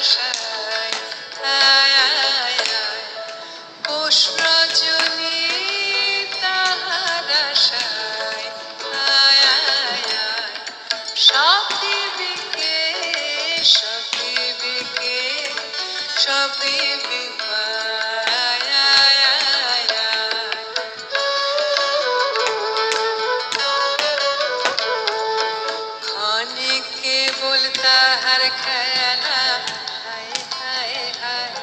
আশায় আয় আয় আয় পৌষ রজনী তাহার আশায় আয় আয় আয় সব দিবিকে সব দিবিকে সব দিবি পায় আয় আয় আয় ক্ষণিকে বল তাহার খেলা হায় হায় হায়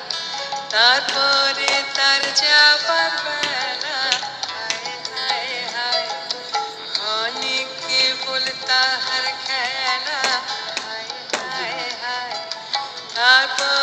তারপরে তার যাবার বেলা হায় হায় হায় ক্ষণিকে বল তাহার খেলা হায় হায় হায় তারপর